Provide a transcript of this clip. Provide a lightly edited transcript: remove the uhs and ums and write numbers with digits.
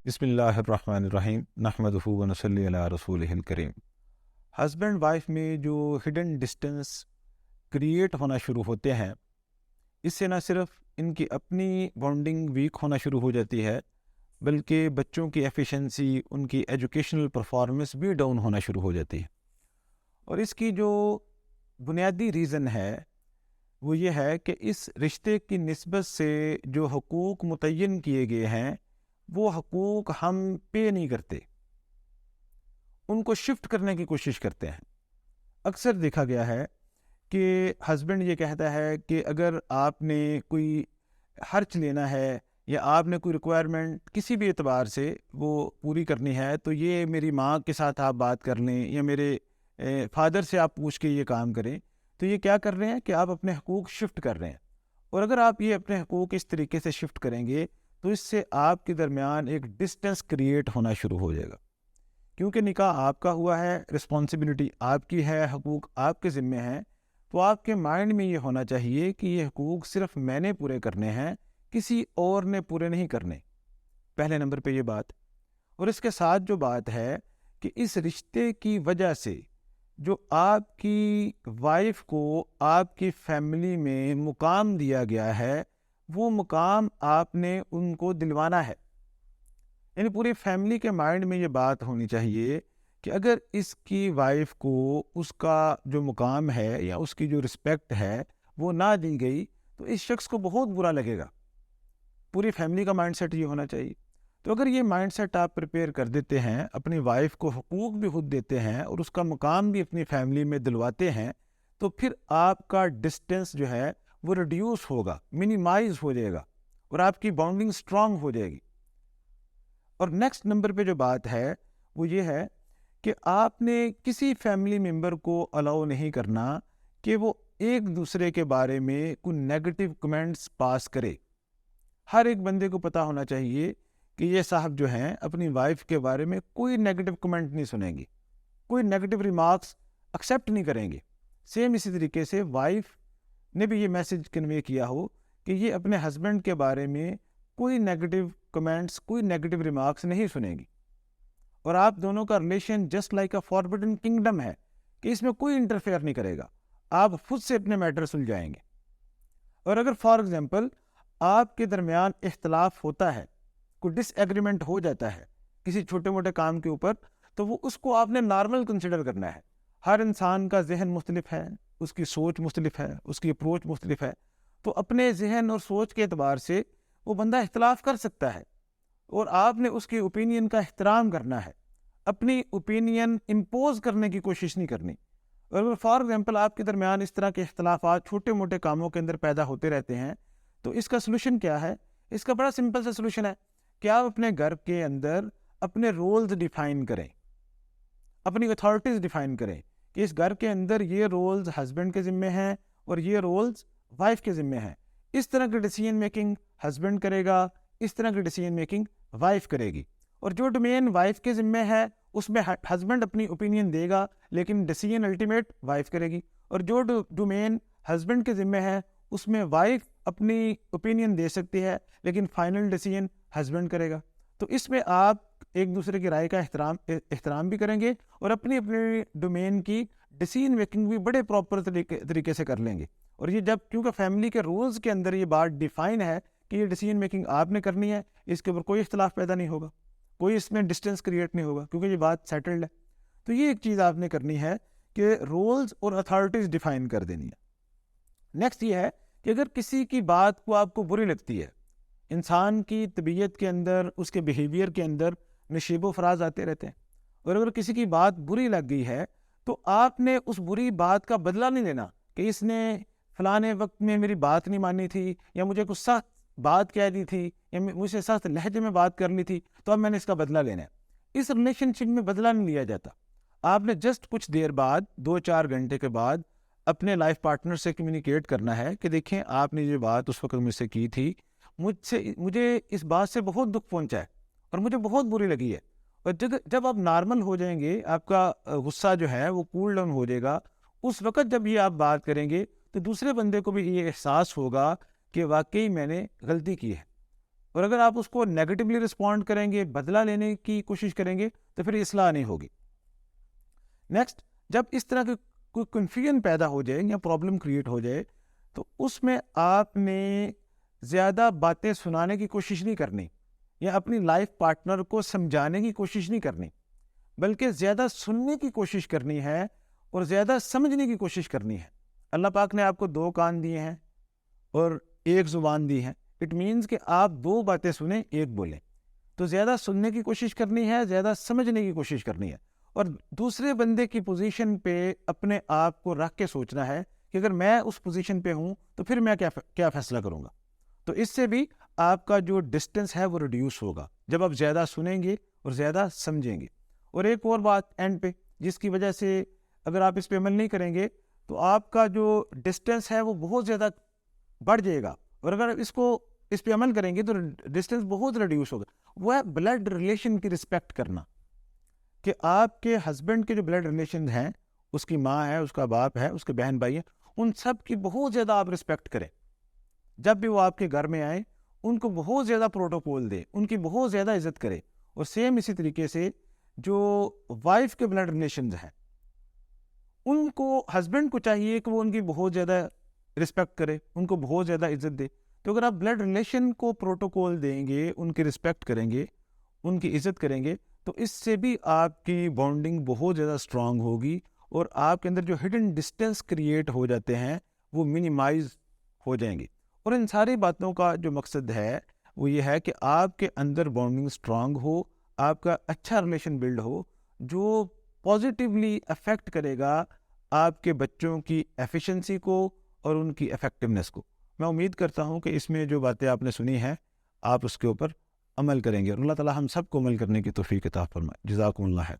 بسم اللہ الرحمن الرحیم نحمدہ و نصلی علی رسولہ الکریم۔ ہسبینڈ وائف میں جو ہڈن ڈسٹنس کریٹ ہونا شروع ہوتے ہیں، اس سے نہ صرف ان کی اپنی بانڈنگ ویک ہونا شروع ہو جاتی ہے، بلکہ بچوں کی ایفیشنسی، ان کی ایجوکیشنل پرفارمنس بھی ڈاؤن ہونا شروع ہو جاتی ہے۔ اور اس کی جو بنیادی ریزن ہے وہ یہ ہے کہ اس رشتے کی نسبت سے جو حقوق متعین کیے گئے ہیں وہ حقوق ہم پے نہیں کرتے، ان کو شفٹ کرنے کی کوشش کرتے ہیں۔ اکثر دیکھا گیا ہے کہ ہسبینڈ یہ کہتا ہے کہ اگر آپ نے کوئی خرچ لینا ہے یا آپ نے کوئی ریکوائرمنٹ کسی بھی اعتبار سے وہ پوری کرنی ہے تو یہ میری ماں کے ساتھ آپ بات کر لیں یا میرے فادر سے آپ پوچھ کے یہ کام کریں، تو یہ کیا کر رہے ہیں کہ آپ اپنے حقوق شفٹ کر رہے ہیں۔ اور اگر آپ یہ اپنے حقوق اس طریقے سے شفٹ کریں گے تو اس سے آپ کے درمیان ایک ڈسٹنس کریٹ ہونا شروع ہو جائے گا، کیونکہ نکاح آپ کا ہوا ہے، رسپانسبلٹی آپ کی ہے، حقوق آپ کے ذمے ہیں، تو آپ کے مائنڈ میں یہ ہونا چاہیے کہ یہ حقوق صرف میں نے پورے کرنے ہیں، کسی اور نے پورے نہیں کرنے۔ پہلے نمبر پہ یہ بات، اور اس کے ساتھ جو بات ہے کہ اس رشتے کی وجہ سے جو آپ کی وائف کو آپ کی فیملی میں مقام دیا گیا ہے وہ مقام آپ نے ان کو دلوانا ہے۔ یعنی پوری فیملی کے مائنڈ میں یہ بات ہونی چاہیے کہ اگر اس کی وائف کو اس کا جو مقام ہے یا اس کی جو رسپیکٹ ہے وہ نہ دی گئی تو اس شخص کو بہت برا لگے گا۔ پوری فیملی کا مائنڈ سیٹ یہ ہونا چاہیے۔ تو اگر یہ مائنڈ سیٹ آپ پریپیئر کر دیتے ہیں، اپنی وائف کو حقوق بھی خود دیتے ہیں اور اس کا مقام بھی اپنی فیملی میں دلواتے ہیں، تو پھر آپ کا ڈسٹنس جو ہے وہ ریڈیوس ہوگا، منیمائز ہو جائے گا اور آپ کی بانڈنگ سٹرونگ ہو جائے گی۔ اور نیکسٹ نمبر پہ جو بات ہے وہ یہ ہے کہ آپ نے کسی فیملی ممبر کو الاؤ نہیں کرنا کہ وہ ایک دوسرے کے بارے میں کوئی نیگیٹو کمنٹس پاس کرے۔ ہر ایک بندے کو پتہ ہونا چاہیے کہ یہ صاحب جو ہیں اپنی وائف کے بارے میں کوئی نیگیٹو کمنٹ نہیں سنیں گے، کوئی نیگیٹو ریمارکس ایکسیپٹ نہیں کریں گے۔ سیم اسی طریقے سے وائف نے بھی یہ میسج کنوے کیا ہو کہ یہ اپنے ہسبینڈ کے بارے میں کوئی نیگیٹو کمنٹس، کوئی نیگیٹو ریمارکس نہیں سنیں گی۔ اور آپ دونوں کا relation just like a forbidden kingdom ہے کہ اس میں کوئی انٹرفیئر نہیں کرے گا، آپ خود سے اپنے میٹر سلجھائیں گے۔ اور اگر فار ایگزامپل آپ کے درمیان اختلاف ہوتا ہے، کوئی ڈس ایگریمنٹ ہو جاتا ہے کسی چھوٹے موٹے کام کے اوپر، تو وہ اس کو آپ نے نارمل کنسیڈر کرنا ہے۔ ہر انسان کا ذہن مختلف ہے، اس کی سوچ مختلف ہے، اس کی اپروچ مختلف ہے، تو اپنے ذہن اور سوچ کے اعتبار سے وہ بندہ اختلاف کر سکتا ہے اور آپ نے اس کی اوپینین کا احترام کرنا ہے، اپنی اوپینین امپوز کرنے کی کوشش نہیں کرنی۔ اور فار ایگزامپل آپ کے درمیان اس طرح کے اختلافات چھوٹے موٹے کاموں کے اندر پیدا ہوتے رہتے ہیں، تو اس کا سلوشن کیا ہے؟ اس کا بڑا سمپل سا سلوشن ہے کہ آپ اپنے گھر کے اندر اپنے رولز ڈیفائن کریں، اپنی اتھارٹیز ڈیفائن کریں کہ اس گھر کے اندر یہ رولز ہسبینڈ کے ذمے ہیں اور یہ رولز وائف کے ذمے ہیں۔ اس طرح کی ڈیسیجن میکنگ ہسبینڈ کرے گا، اس طرح کی ڈیسیجن میکنگ وائف کرے گی۔ اور جو ڈومین وائف کے ذمے ہے اس میں ہسبینڈ اپنی اوپینین دے گا لیکن ڈیسیجن الٹیمیٹ وائف کرے گی، اور جو ڈومین ہسبینڈ کے ذمے ہے اس میں وائف اپنی اوپینین دے سکتی ہے لیکن فائنل ڈیسیجن ہسبینڈ کرے گا۔ تو اس میں آپ ایک دوسرے کی رائے کا احترام بھی کریں گے اور اپنی اپنی ڈومین کی ڈیسیجن میکنگ بھی بڑے پراپر طریقے سے کر لیں گے۔ اور یہ جب کیونکہ فیملی کے رولز کے اندر یہ بات ڈیفائن ہے کہ یہ ڈیسیجن میکنگ آپ نے کرنی ہے، اس کے اوپر کوئی اختلاف پیدا نہیں ہوگا، کوئی اس میں ڈسٹینس کریٹ نہیں ہوگا کیونکہ یہ بات سیٹلڈ ہے۔ تو یہ ایک چیز آپ نے کرنی ہے کہ رولز اور اتھارٹیز ڈیفائن کر دینی ہے۔ نیکسٹ یہ ہے کہ اگر کسی کی بات کو آپ کو بری لگتی ہے، انسان کی طبیعت کے اندر، اس کے بیہیویئر کے اندر نشیب و فراز آتے رہتے ہیں، اور اگر کسی کی بات بری لگ گئی ہے تو آپ نے اس بری بات کا بدلہ نہیں لینا کہ اس نے فلانے وقت میں میری بات نہیں مانی تھی یا مجھے کچھ سخت بات کہہ دی تھی یا مجھ سے سخت لہجے میں بات کر لی تھی تو اب میں نے اس کا بدلہ لینا ہے۔ اس ریلیشن شپ میں بدلہ نہیں لیا جاتا۔ آپ نے جسٹ کچھ دیر بعد، 2-4 گھنٹے کے بعد اپنے لائف پارٹنر سے کمیونیکیٹ کرنا ہے کہ دیکھیں آپ نے یہ بات اس وقت مجھ سے کی تھی، مجھے اس بات سے بہت دکھ پہنچا ہے اور مجھے بہت بری لگی ہے۔ اور جب آپ نارمل ہو جائیں گے، آپ کا غصہ جو ہے وہ کول ڈاؤن ہو جائے گا، اس وقت جب یہ آپ بات کریں گے تو دوسرے بندے کو بھی یہ احساس ہوگا کہ واقعی میں نے غلطی کی ہے۔ اور اگر آپ اس کو نیگیٹولی رسپونڈ کریں گے، بدلہ لینے کی کوشش کریں گے، تو پھر اصلاح نہیں ہوگی۔ نیکسٹ، جب اس طرح کی کوئی کنفیوژن پیدا ہو جائے یا پرابلم کریٹ ہو جائے، تو اس میں آپ نے زیادہ باتیں سنانے کی کوشش نہیں کرنی یا اپنی لائف پارٹنر کو سمجھانے کی کوشش نہیں کرنی، بلکہ زیادہ سننے کی کوشش کرنی ہے اور زیادہ سمجھنے کی کوشش کرنی ہے۔ اللہ پاک نے آپ کو 2 کان دیے ہیں اور 1 زبان دی ہے، اٹ مینز کہ آپ 2 باتیں سنیں، 1 بولیں۔ تو زیادہ سننے کی کوشش کرنی ہے، زیادہ سمجھنے کی کوشش کرنی ہے، اور دوسرے بندے کی پوزیشن پہ اپنے آپ کو رکھ کے سوچنا ہے کہ اگر میں اس پوزیشن پہ ہوں تو پھر میں کیا فیصلہ کروں گا۔ تو اس سے بھی آپ کا جو ڈسٹنس ہے وہ ریڈیوس ہوگا جب آپ زیادہ سنیں گے اور زیادہ سمجھیں گے۔ اور ایک اور بات اینڈ پہ، جس کی وجہ سے اگر آپ اس پہ عمل نہیں کریں گے تو آپ کا جو ڈسٹنس ہے وہ بہت زیادہ بڑھ جائے گا، اور اگر اس پہ عمل کریں گے تو ڈسٹنس بہت ریڈیوس ہوگا۔ وہ ہے بلڈ ریلیشن کی رسپیکٹ کرنا، کہ آپ کے ہسبینڈ کے جو بلڈ ریلیشن ہیں، اس کی ماں ہے، اس کا باپ ہے، اس کے بہن بھائی ہیں، ان سب کی بہت زیادہ آپ رسپیکٹ کریں۔ جب بھی وہ آپ کے گھر میں آئیں ان کو بہت زیادہ پروٹوکول دے، ان کی بہت زیادہ عزت کرے۔ اور سیم اسی طریقے سے جو وائف کے بلڈ ریلیشنز ہیں، ان کو ہسبینڈ کو چاہیے کہ وہ ان کی بہت زیادہ رسپیکٹ کرے، ان کو بہت زیادہ عزت دے۔ تو اگر آپ بلڈ ریلیشن کو پروٹوکول دیں گے، ان کی رسپیکٹ کریں گے، ان کی عزت کریں گے، تو اس سے بھی آپ کی بانڈنگ بہت زیادہ اسٹرانگ ہوگی، اور آپ کے اندر جو ہڈن ڈسٹینس کریٹ ہو جاتے ہیں وہ منیمائز ہو جائیں گے۔ اور ان ساری باتوں کا جو مقصد ہے وہ یہ ہے کہ آپ کے اندر بانڈنگ اسٹرانگ ہو، آپ کا اچھا ریلیشن بلڈ ہو، جو پازیٹیولی افیکٹ کرے گا آپ کے بچوں کی ایفیشنسی کو اور ان کی افیکٹونیس کو۔ میں امید کرتا ہوں کہ اس میں جو باتیں آپ نے سنی ہیں آپ اس کے اوپر عمل کریں گے، اور اللہ تعالی ہم سب کو عمل کرنے کی توفیق عطا فرمائے۔ جزاکم اللہ خیر۔